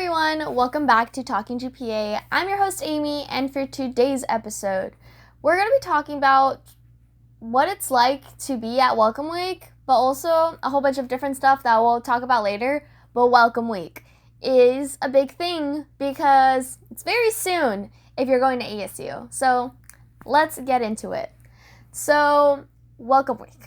everyone, welcome back to Talking GPA. I'm your host Amy, and for today's episode, we're going to be talking about what it's like to be at Welcome Week, but also a whole bunch of different stuff that we'll talk about later. But Welcome Week is a big thing because it's very soon if you're going to ASU. So let's get into it. So Welcome Week,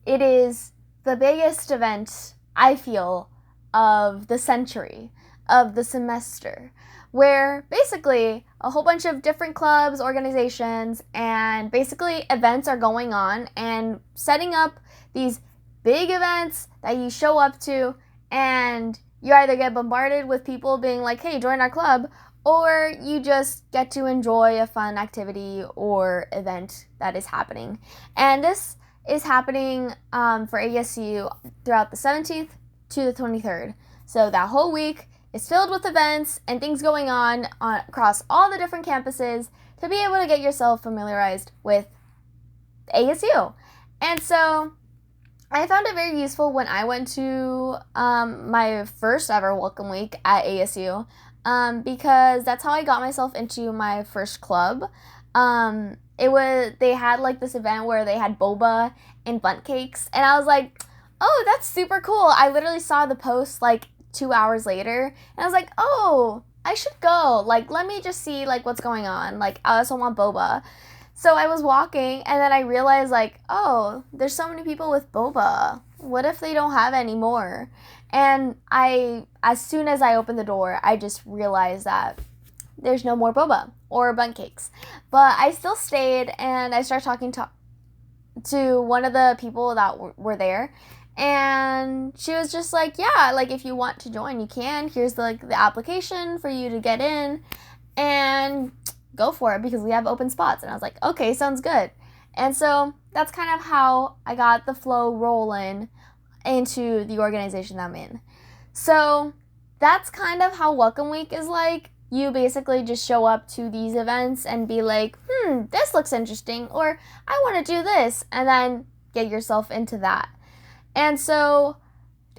it is the biggest event, I feel, of the century, of the semester, where basically a whole bunch of different clubs, organizations, and basically events are going on and setting up these big events that you show up to, and you either get bombarded with people being like, hey, join our club, or you just get to enjoy a fun activity or event that is happening. And this is happening for ASU throughout the 17th to the 23rd. So that whole week is filled with events and things going on across all the different campuses to be able to get yourself familiarized with ASU. And so I found it very useful when I went to my first ever Welcome Week at ASU because that's how I got myself into my first club. They had like this event where they had boba and bundt cakes, and I was like, oh, that's super cool. I literally saw the post like 2 hours later, and I was like, oh, I should go. Like, let me just see like what's going on. Like, I also want boba. So I was walking, and then I realized like, oh, there's so many people with boba. What if they don't have any more? And as soon as I opened the door, I just realized that there's no more boba or bundt cakes. But I still stayed, and I started talking to one of the people that were there. And she was just like, yeah, like if you want to join, you can. Here's the application for you to get in and go for it because we have open spots. And I was like, okay, sounds good. And so that's kind of how I got the flow rolling into the organization that I'm in. So that's kind of how Welcome Week is like. You basically just show up to these events and be like, this looks interesting, or I want to do this, and then get yourself into that. And so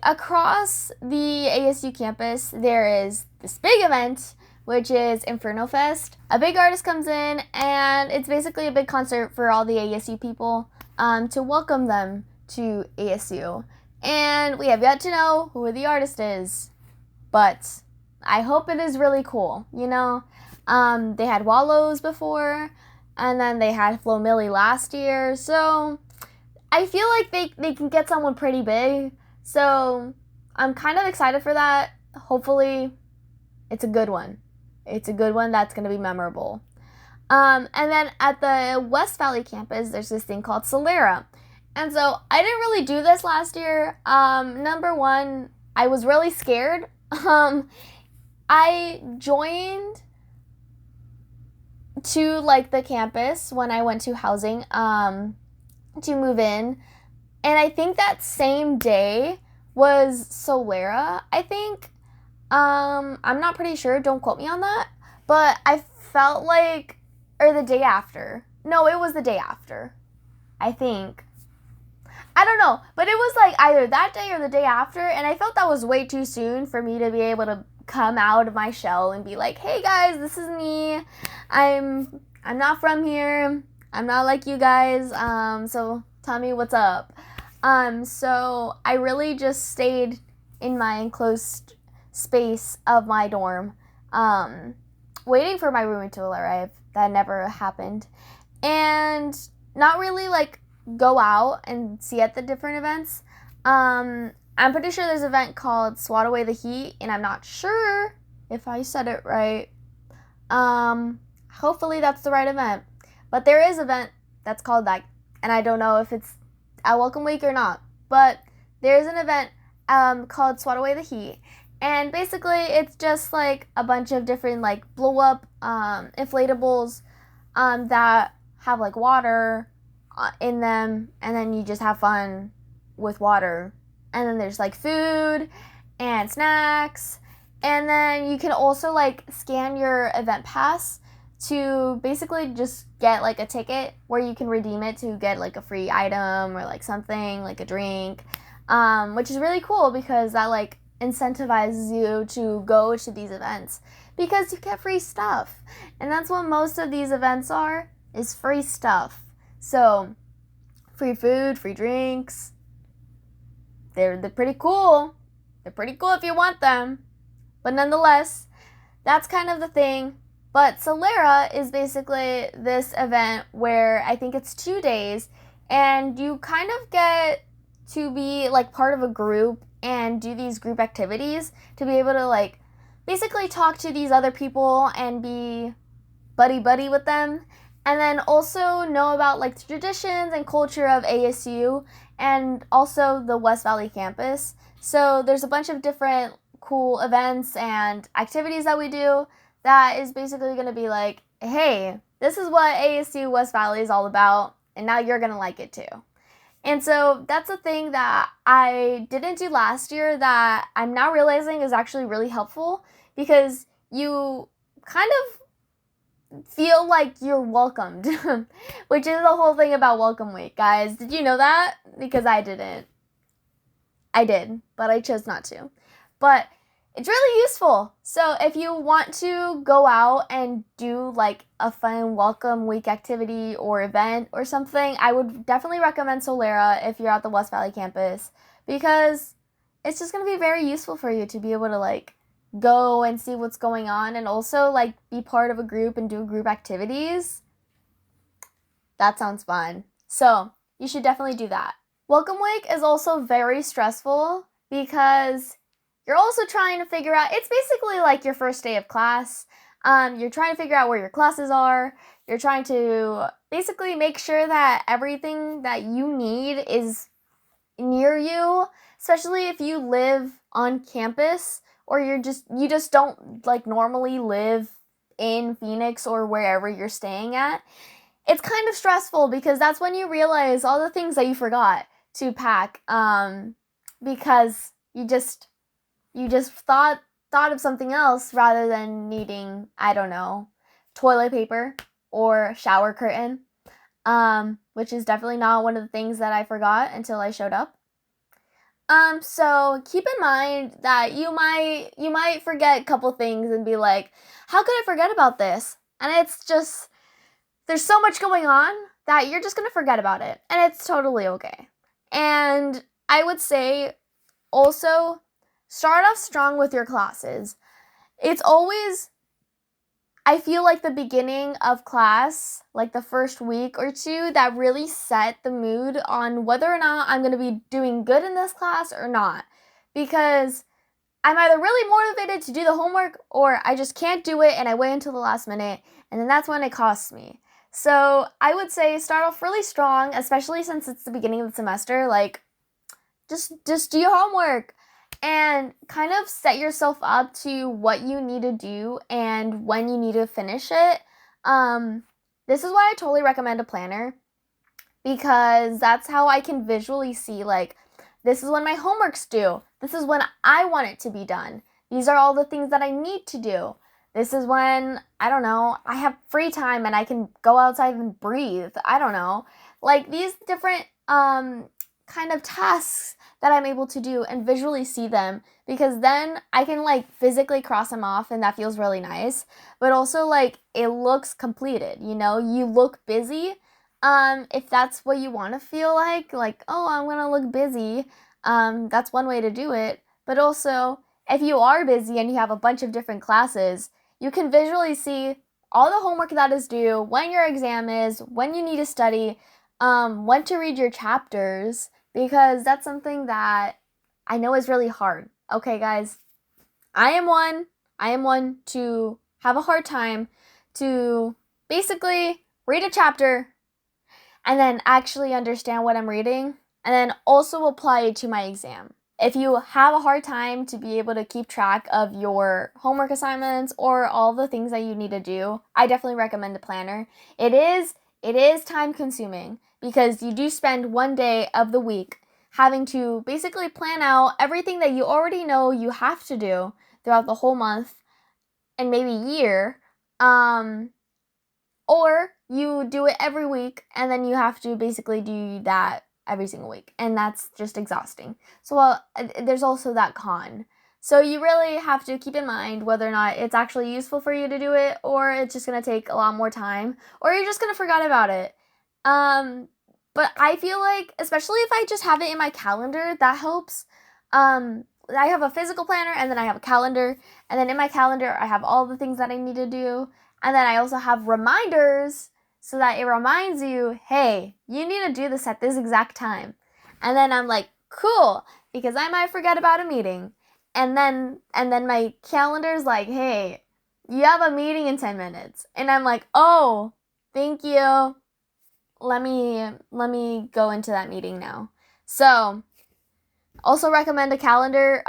across the ASU campus, there is this big event, which is Inferno Fest. A big artist comes in, and it's basically a big concert for all the ASU people to welcome them to ASU. And we have yet to know who the artist is, but I hope it is really cool. You know, they had Wallows before, and then they had Flo Milli last year, so I feel like they can get someone pretty big, so I'm kind of excited for that. Hopefully, it's a good one. It's a good one that's going to be memorable. And then at the West Valley campus, there's this thing called Solera. And so I didn't really do this last year. Number one, I was really scared. I joined to like the campus when I went to housing to move in, and I think that same day was Solera, I think. I'm not pretty sure, don't quote me on that, but I felt like, or the day after. No, it was the day after, I think. I don't know, but it was like either that day or the day after, and I felt that was way too soon for me to be able to come out of my shell and be like, hey guys, this is me. I'm not from here. I'm not like you guys, so tell me what's up. So I really just stayed in my enclosed space of my dorm, waiting for my roommate to arrive. That never happened. And not really like go out and see at the different events. I'm pretty sure there's an event called Swat Away the Heat, and I'm not sure if I said it right. Hopefully that's the right event. But there is an event that's called that, and I don't know if it's at Welcome Week or not. But there's an event called Swat Away the Heat. And basically it's just like a bunch of different like blow up inflatables that have like water in them, and then you just have fun with water. And then there's like food and snacks, and then you can also like scan your event pass to basically just get like a ticket where you can redeem it to get like a free item or like something like a drink, which is really cool because that like incentivizes you to go to these events because you get free stuff. And that's what most of these events are, is free stuff. So, free food, free drinks. They're pretty cool. They're pretty cool if you want them. But nonetheless, that's kind of the thing. But Solera is basically this event where I think it's 2 days, and you kind of get to be like part of a group and do these group activities to be able to like basically talk to these other people and be buddy with them, and then also know about like the traditions and culture of ASU and also the West Valley campus. So there's a bunch of different cool events and activities that we do that is basically going to be like, hey, this is what ASU West Valley is all about, and now you're going to like it too. And so that's a thing that I didn't do last year that I'm now realizing is actually really helpful, because you kind of feel like you're welcomed, which is the whole thing about Welcome Week, guys. Did you know that? Because I didn't. I did, but I chose not to. But it's really useful. So if you want to go out and do like a fun Welcome Week activity or event or something, I would definitely recommend Solera if you're at the West Valley campus, because it's just going to be very useful for you to be able to like go and see what's going on and also like be part of a group and do group activities. That sounds fun. So you should definitely do that. Welcome Week is also very stressful because you're also trying to figure out, it's basically like your first day of class. You're trying to figure out where your classes are. You're trying to basically make sure that everything that you need is near you, especially if you live on campus or you just don't like normally live in Phoenix or wherever you're staying at. It's kind of stressful because that's when you realize all the things that you forgot to pack, because you just thought of something else rather than needing, I don't know, toilet paper or shower curtain, which is definitely not one of the things that I forgot until I showed up. So keep in mind that you might forget a couple things and be like, how could I forget about this? And it's just, there's so much going on that you're just gonna forget about it, and it's totally okay. And I would say also, start off strong with your classes. It's always, I feel like the beginning of class, like the first week or two, that really set the mood on whether or not I'm going to be doing good in this class or not. Because I'm either really motivated to do the homework or I just can't do it and I wait until the last minute, and then that's when it costs me. So I would say start off really strong, especially since it's the beginning of the semester. Like, just do your homework and kind of set yourself up to what you need to do and when you need to finish it. This is why I totally recommend a planner, because that's how I can visually see, like, this is when my homework's due. This is when I want it to be done. These are all the things that I need to do. This is when, I don't know, I have free time and I can go outside and breathe. I don't know. Like, these different kind of tasks that I'm able to do and visually see them, because then I can like physically cross them off and that feels really nice, but also like it looks completed, you know, you look busy. If that's what you want to feel like, oh, I'm gonna look busy, that's one way to do it. But also, if you are busy and you have a bunch of different classes, you can visually see all the homework that is due, when your exam is, when you need to study, when to read your chapters, because that's something that I know is really hard. Okay, guys, I am one to have a hard time to basically read a chapter and then actually understand what I'm reading and then also apply it to my exam. If you have a hard time to be able to keep track of your homework assignments or all the things that you need to do, I definitely recommend a planner. It is time consuming because you do spend one day of the week having to basically plan out everything that you already know you have to do throughout the whole month and maybe year, or you do it every week and then you have to basically do that every single week, and that's just exhausting. So there's also that con. So you really have to keep in mind whether or not it's actually useful for you to do it, or it's just going to take a lot more time, or you're just going to forget about it. But I feel like, especially if I just have it in my calendar, that helps. I have a physical planner, and then I have a calendar, and then in my calendar I have all the things that I need to do, and then I also have reminders so that it reminds you, hey, you need to do this at this exact time. And then I'm like, cool, because I might forget about a meeting. And then my calendar's like, hey, you have a meeting in 10 minutes. And I'm like, oh, thank you. Let me go into that meeting now. So, also recommend a calendar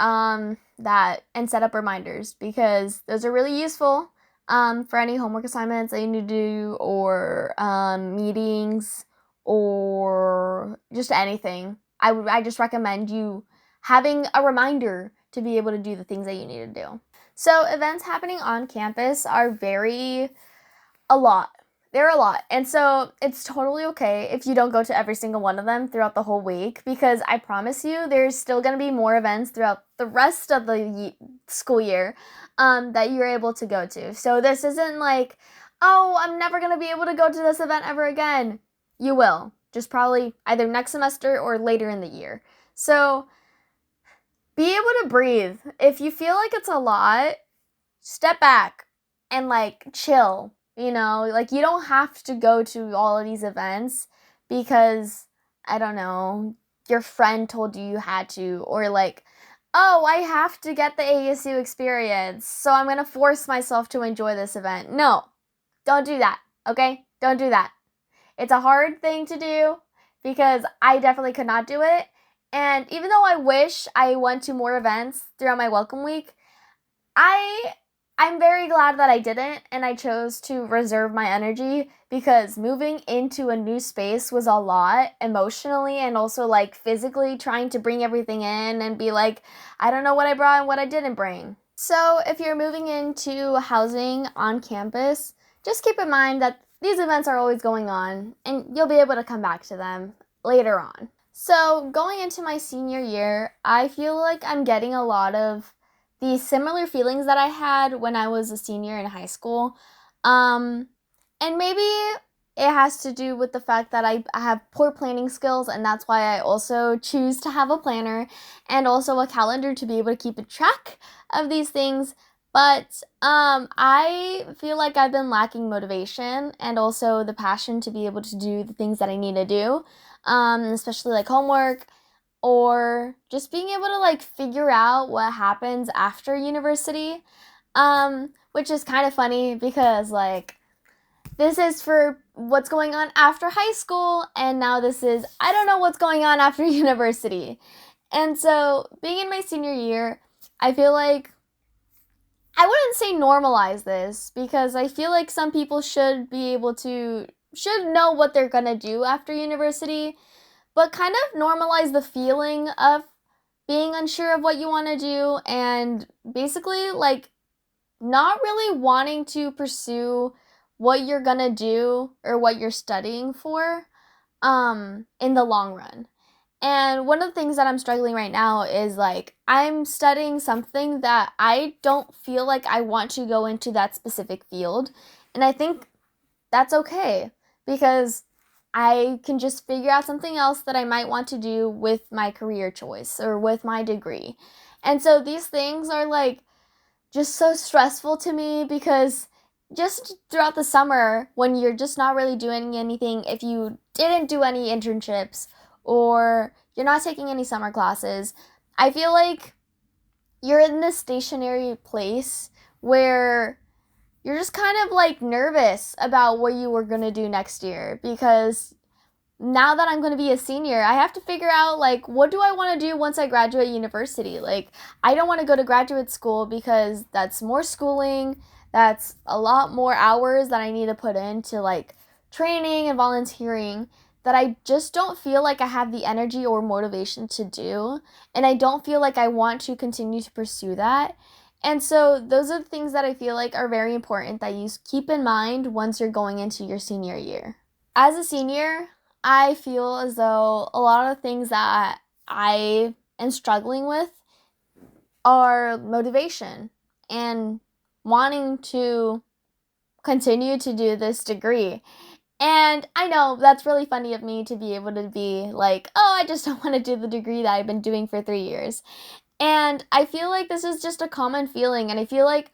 that and set up reminders, because those are really useful for any homework assignments that you need to do, or meetings, or just anything. I just recommend you having a reminder to be able to do the things that you need to do. So events happening on campus are a lot. They're a lot. And so it's totally okay if you don't go to every single one of them throughout the whole week, because I promise you there's still going to be more events throughout the rest of the school year that you're able to go to. So this isn't like, oh, I'm never going to be able to go to this event ever again. You will. Just probably either next semester or later in the year. So be able to breathe. If you feel like it's a lot, step back and like chill. You know, like you don't have to go to all of these events because, I don't know, your friend told you had to, or like, oh, I have to get the ASU experience, so I'm going to force myself to enjoy this event. No, don't do that, okay? Don't do that. It's a hard thing to do because I definitely could not do it. And even though I wish I went to more events throughout my welcome week, I'm very glad that I didn't, and I chose to reserve my energy, because moving into a new space was a lot emotionally and also like physically, trying to bring everything in and be like, I don't know what I brought and what I didn't bring. So if you're moving into housing on campus, just keep in mind that these events are always going on and you'll be able to come back to them later on. So going into my senior year, I feel like I'm getting a lot of the similar feelings that I had when I was a senior in high school. And maybe it has to do with the fact that I have poor planning skills, and that's why I also choose to have a planner and also a calendar to be able to keep a track of these things. But I feel like I've been lacking motivation and also the passion to be able to do the things that I need to do, especially like homework, or just being able to like figure out what happens after university, which is kind of funny because like this is for what's going on after high school, and now this is, I don't know what's going on after university. And so being in my senior year, I feel like I wouldn't say normalize this, because I feel like some people should know what they're gonna do after university, but kind of normalize the feeling of being unsure of what you want to do, and basically like not really wanting to pursue what you're gonna do or what you're studying for in the long run. And one of the things that I'm struggling right now is like I'm studying something that I don't feel like I want to go into that specific field. And I think that's okay, because I can just figure out something else that I might want to do with my career choice or with my degree. And so these things are like just so stressful to me, because just throughout the summer when you're just not really doing anything, if you didn't do any internships or you're not taking any summer classes, I feel like you're in this stationary place where you're just kind of like nervous about what you were going to do next year, because now that I'm going to be a senior, I have to figure out like what do I want to do once I graduate university. Like I don't want to go to graduate school because that's more schooling, that's a lot more hours that I need to put into like training and volunteering, that I just don't feel like I have the energy or motivation to do, and I don't feel like I want to continue to pursue that. And so those are the things that I feel like are very important that you keep in mind once you're going into your senior year. As a senior, I feel as though a lot of things that I am struggling with our motivation and wanting to continue to do this degree. And I know that's really funny of me to be able to be like, oh, I just don't want to do the degree that I've been doing for 3 years. And I feel like this is just a common feeling, and I feel like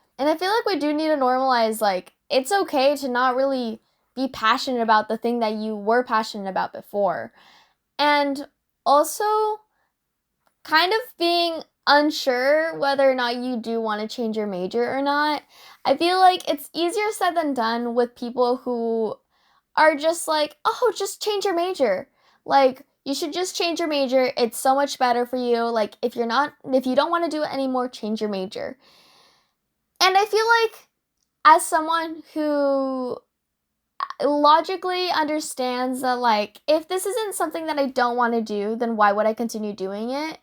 we do need to normalize, like, it's okay to not really be passionate about the thing that you were passionate about before. And also kind of being unsure whether or not you do want to change your major or not. I feel like it's easier said than done with people who are just like, oh, just change your major. Like, you should just change your major. It's so much better for you. Like, if you don't want to do it anymore, change your major. And I feel like, as someone who logically understands that, like, if this isn't something that I don't want to do, then why would I continue doing it?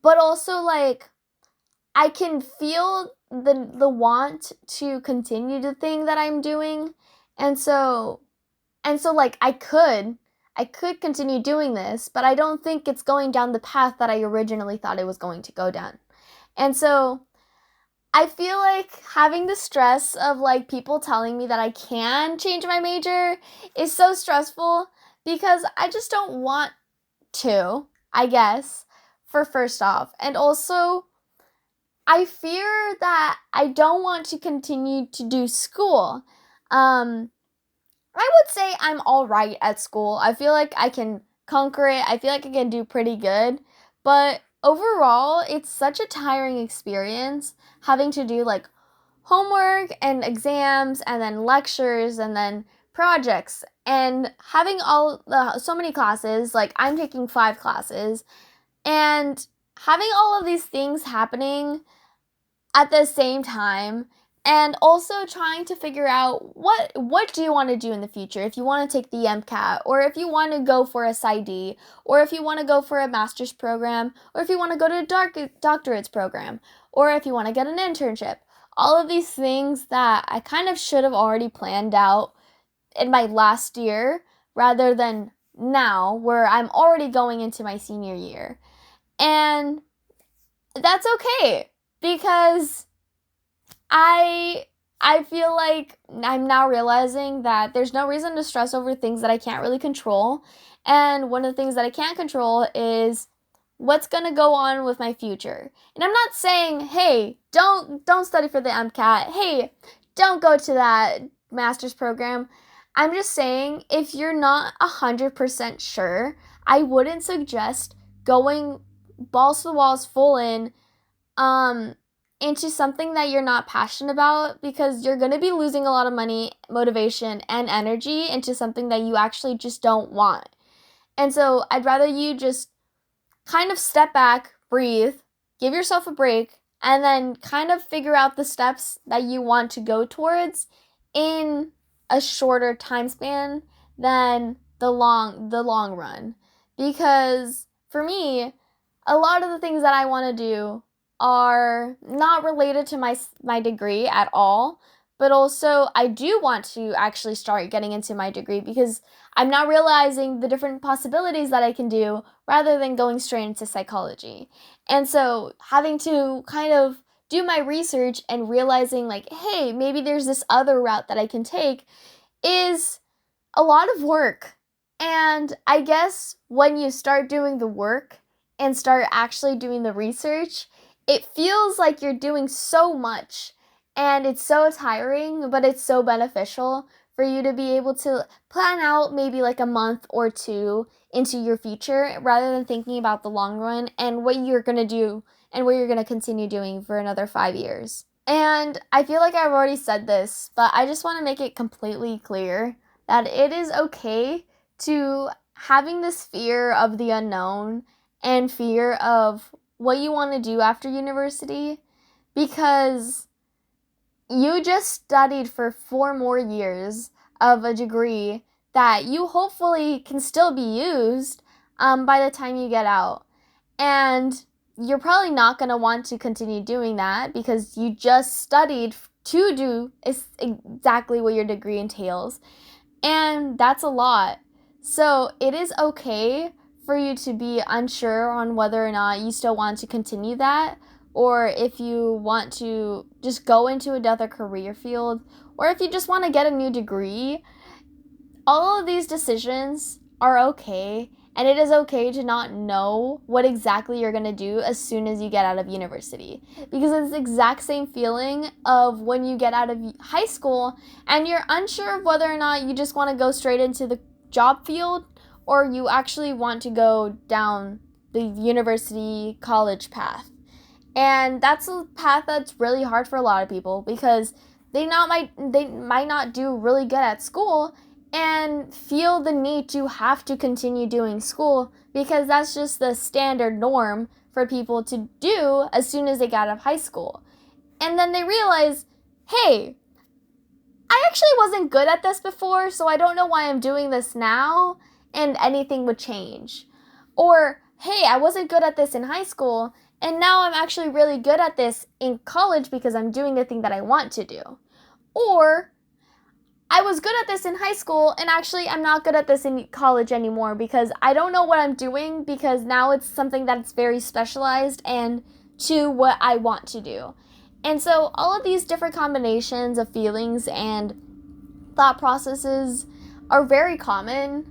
But also, like, I can feel the want to continue the thing that I'm doing. And so like, I could continue doing this, but I don't think it's going down the path that I originally thought it was going to go down. And so I feel like having the stress of, like, people telling me that I can change my major is so stressful, because I just don't want to, I guess, for first off. And also, I fear that I don't want to continue to do school. I would say I'm all right at school. I feel like I can conquer it. I feel like I can do pretty good. But overall, it's such a tiring experience having to do, like, homework and exams and then lectures and then projects and having so many classes. Like, I'm taking 5 classes, and having all of these things happening at the same time, and also trying to figure out what do you want to do in the future. If you want to take the MCAT, or if you want to go for a PsyD, or if you want to go for a master's program, or if you want to go to a doctorate's program, or if you want to get an internship. All of these things that I kind of should have already planned out in my last year, rather than now, where I'm already going into my senior year. And that's okay, because I feel like I'm now realizing that there's no reason to stress over things that I can't really control. And one of the things that I can't control is what's going to go on with my future. And I'm not saying, hey, don't study for the MCAT. Hey, don't go to that master's program. I'm just saying, if you're not 100% sure, I wouldn't suggest going balls to the walls full in into something that you're not passionate about, because you're going to be losing a lot of money, motivation, and energy into something that you actually just don't want. And so I'd rather you just kind of step back, breathe, give yourself a break, and then kind of figure out the steps that you want to go towards in a shorter time span than the long run. Because for me, a lot of the things that I want to do are not related to my degree at all, but also I do want to actually start getting into my degree, because I'm now realizing the different possibilities that I can do rather than going straight into psychology. And so having to kind of do my research and realizing, like, hey, maybe there's this other route that I can take, is a lot of work. And I guess when you start doing the work and start actually doing the research, it feels like you're doing so much, and it's so tiring, but it's so beneficial for you to be able to plan out maybe like a month or two into your future, rather than thinking about the long run and what you're going to do and what you're going to continue doing for another 5 years. And I feel like I've already said this, but I just want to make it completely clear that it is okay to having this fear of the unknown and fear of what you want to do after university, because you just studied for 4 more years of a degree that you hopefully can still be used by the time you get out. And you're probably not going to want to continue doing that, because you just studied to do exactly what your degree entails. And that's a lot. So it is okay for you to be unsure on whether or not you still want to continue that, or if you want to just go into another career field, or if you just want to get a new degree, all of these decisions are okay, and it is okay to not know what exactly you're going to do as soon as you get out of university. Because it's the exact same feeling of when you get out of high school and you're unsure of whether or not you just want to go straight into the job field or you actually want to go down the university college path. And that's a path that's really hard for a lot of people because they might not do really good at school and feel the need to have to continue doing school because that's just the standard norm for people to do as soon as they get out of high school. And then they realize, hey, I actually wasn't good at this before, so I don't know why I'm doing this now, and anything would change. Or, hey, I wasn't good at this in high school, and now I'm actually really good at this in college because I'm doing the thing that I want to do. Or, I was good at this in high school, and actually I'm not good at this in college anymore because I don't know what I'm doing because now it's something that's very specialized and to what I want to do. And so all of these different combinations of feelings and thought processes are very common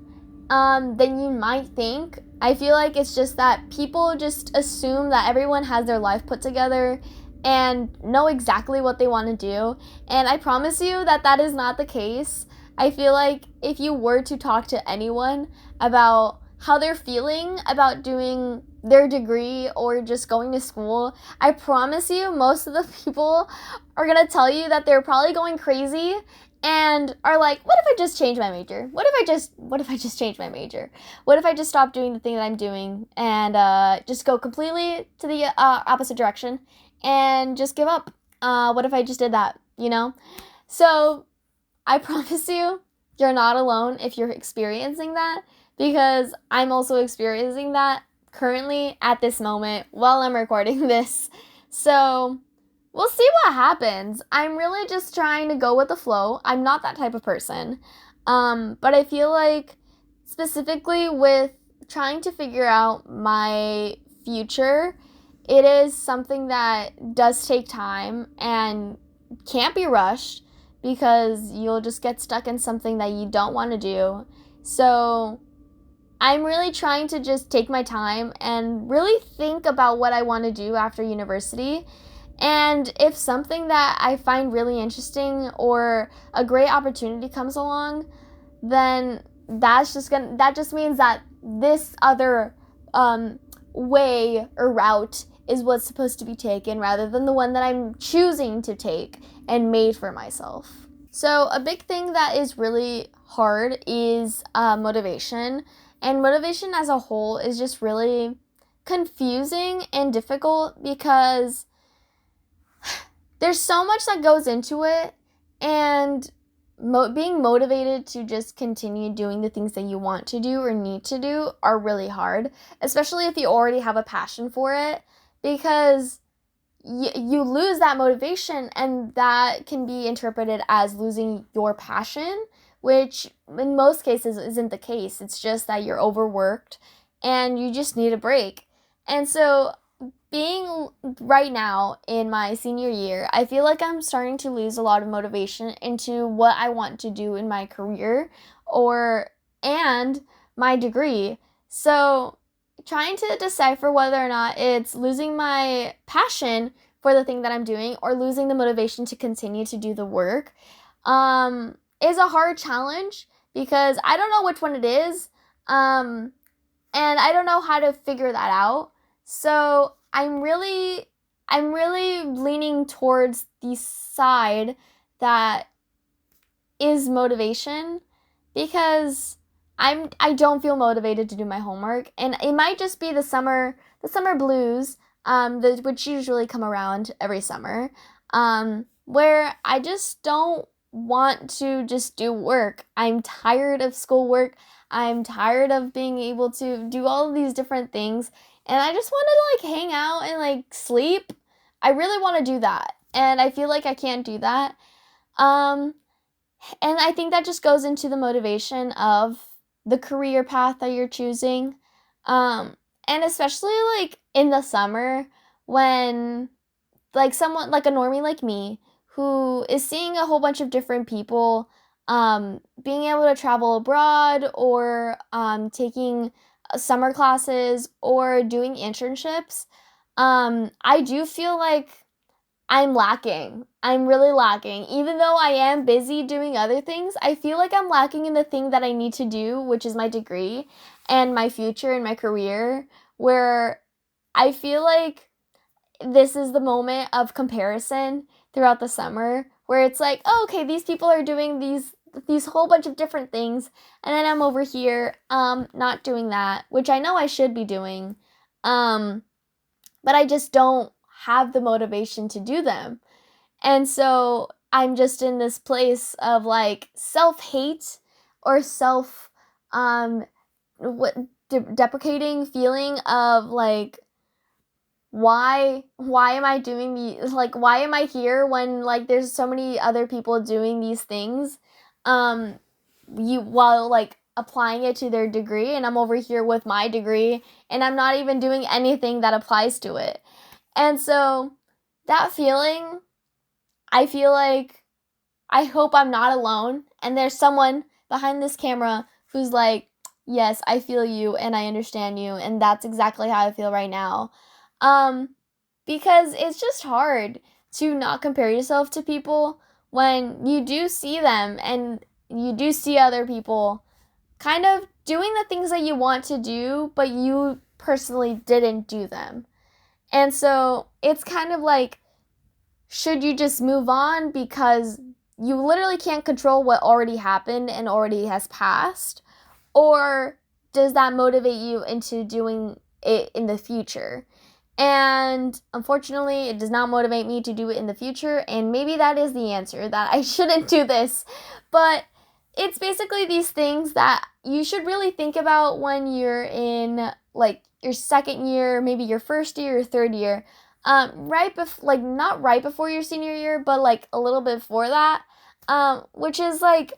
than you might think. I feel like it's just that people just assume that everyone has their life put together and know exactly what they want to do. And I promise you that that is not the case. I feel like if you were to talk to anyone about how they're feeling about doing their degree or just going to school, I promise you most of the people are going to tell you that they're probably going crazy and are like, what if I just change my major? What if I just change my major? What if I just stop doing the thing that I'm doing and just go completely to the opposite direction and just give up? What if I just did that, you know? So I promise you, you're not alone if you're experiencing that, because I'm also experiencing that currently at this moment while I'm recording this. So we'll see what happens. I'm really just trying to go with the flow. I'm not that type of person. But I feel like specifically with trying to figure out my future, it is something that does take time and can't be rushed because you'll just get stuck in something that you don't want to do. So I'm really trying to just take my time and really think about what I want to do after university. And if something that I find really interesting or a great opportunity comes along, then that just means that this other way or route is what's supposed to be taken rather than the one that I'm choosing to take and made for myself. So a big thing that is really hard is motivation. And motivation as a whole is just really confusing and difficult because there's so much that goes into it, and being motivated to just continue doing the things that you want to do or need to do are really hard, especially if you already have a passion for it, because you lose that motivation, and that can be interpreted as losing your passion, which in most cases isn't the case. It's just that you're overworked and you just need a break. And so being right now in my senior year, I feel like I'm starting to lose a lot of motivation into what I want to do in my career and my degree. So trying to decipher whether or not it's losing my passion for the thing that I'm doing or losing the motivation to continue to do the work is a hard challenge because I don't know which one it is, and I don't know how to figure that out. So I'm really leaning towards the side that is motivation, because I don't feel motivated to do my homework, and it might just be the summer blues, which usually come around every summer, where I just don't want to just do work. I'm tired of schoolwork. I'm tired of being able to do all of these different things, and I just want to hang out and sleep. I really want to do that, and I feel like I can't do that. And I think that just goes into the motivation of the career path that you're choosing. And especially in the summer when like someone like a normie like me who is seeing a whole bunch of different people being able to travel abroad or taking summer classes or doing internships, I do feel like I'm lacking. I'm really lacking. Even though I am busy doing other things, I feel like I'm lacking in the thing that I need to do, which is my degree and my future and my career, where I feel like this is the moment of comparison throughout the summer where it's like, oh, okay, these people are doing these whole bunch of different things, and then I'm over here not doing that, which I know I should be doing. But I just don't have the motivation to do them. And so I'm just in this place of like self-hate or self what deprecating feeling of like, why am I doing why am I here when like there's so many other people doing these things you while like applying it to their degree, and I'm over here with my degree and I'm not even doing anything that applies to it. And so that feeling, I feel like I hope I'm not alone and there's someone behind this camera who's like, yes, I feel you and I understand you, and that's exactly how I feel right now. Um, because it's just hard to not compare yourself to people when you do see them and you do see other people kind of doing the things that you want to do, but you personally didn't do them. And so it's kind of like, should you just move on because you literally can't control what already happened and already has passed? Or does that motivate you into doing it in the future? And unfortunately, it does not motivate me to do it in the future. And maybe that is the answer, that I shouldn't do this. But it's basically these things that you should really think about when you're in like your second year, maybe your first year or third year. Not right before your senior year, but like a little bit before that. Which is like,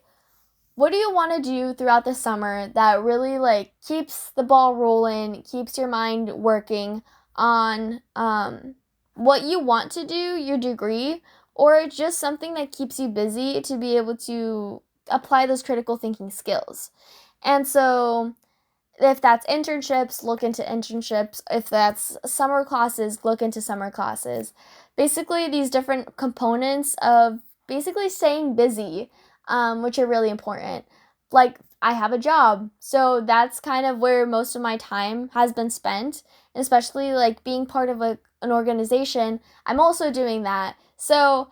what do you want to do throughout the summer that really like keeps the ball rolling, keeps your mind working on what you want to do, your degree, or just something that keeps you busy to be able to apply those critical thinking skills. And so if that's internships, look into internships. If that's summer classes, look into summer classes. Basically, these different components of basically staying busy, which are really important. Like, I have a job, so that's kind of where most of my time has been spent, especially like being part of an organization. I'm also doing that. So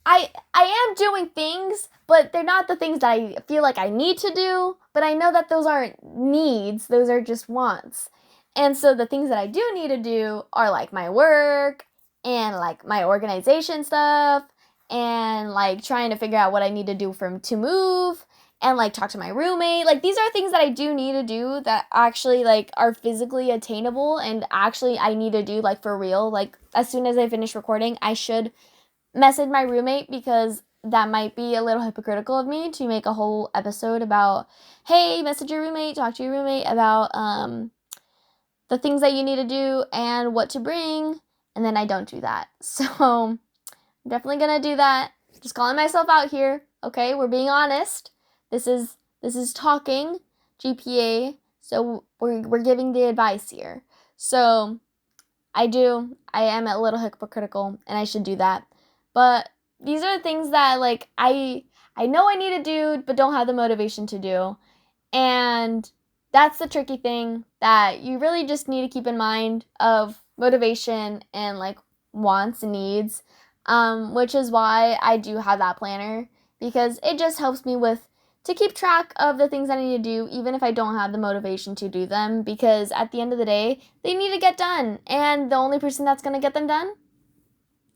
I am doing things, but they're not the things that I feel like I need to do, but I know that those aren't needs, those are just wants. And so the things that I do need to do are like my work and like my organization stuff and like trying to figure out what I need to do to move and like talk to my roommate. Like these are things that I do need to do that actually like are physically attainable and actually I need to do like for real. Like as soon as I finish recording, I should message my roommate, because that might be a little hypocritical of me to make a whole episode about, hey, message your roommate, talk to your roommate about the things that you need to do and what to bring, and then I don't do that. So I'm definitely gonna do that. Just calling myself out here, okay? We're being honest. This is talking GPA, so we're giving the advice here. So I am a little hypocritical, and I should do that. But these are things that like I know I need to do, but don't have the motivation to do. And that's the tricky thing that you really just need to keep in mind of motivation and like wants and needs, which is why I do have that planner, because it just helps me to keep track of the things I need to do, even if I don't have the motivation to do them, because at the end of the day, they need to get done. And the only person that's going to get them done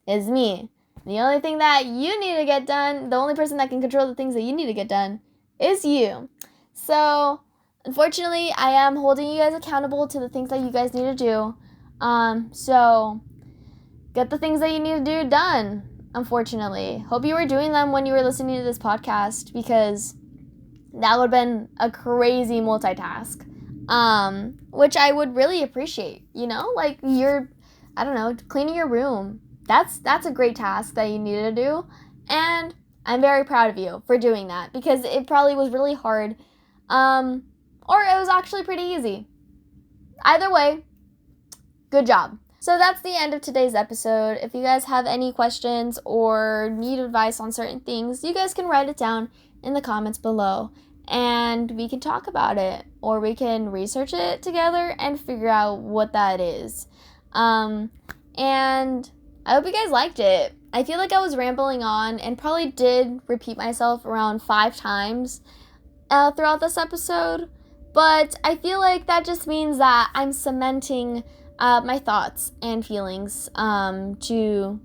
is me. The only thing that you need to get done, the only person that can control the things that you need to get done is you. So, unfortunately, I am holding you guys accountable to the things that you guys need to do. So, get the things that you need to do done, unfortunately. Hope you were doing them when you were listening to this podcast, because that would have been a crazy multitask, which I would really appreciate, like I don't know, cleaning your room, that's a great task that you needed to do, and I'm very proud of you for doing that, because it probably was really hard, or it was actually pretty easy. Either way, good job. So that's the end of today's episode. If you guys have any questions or need advice on certain things, you guys can write it down in the comments below, and we can talk about it, or we can research it together and figure out what that is. And I hope you guys liked it. I feel like I was rambling on and probably did repeat myself around 5 times throughout this episode, but I feel like that just means that I'm cementing my thoughts and feelings to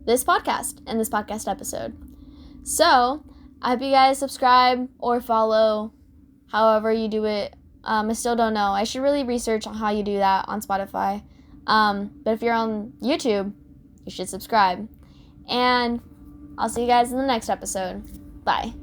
this podcast and this podcast episode. So I hope you guys subscribe or follow, however you do it. I still don't know. I should really research on how you do that on Spotify. But if you're on YouTube, you should subscribe. And I'll see you guys in the next episode. Bye.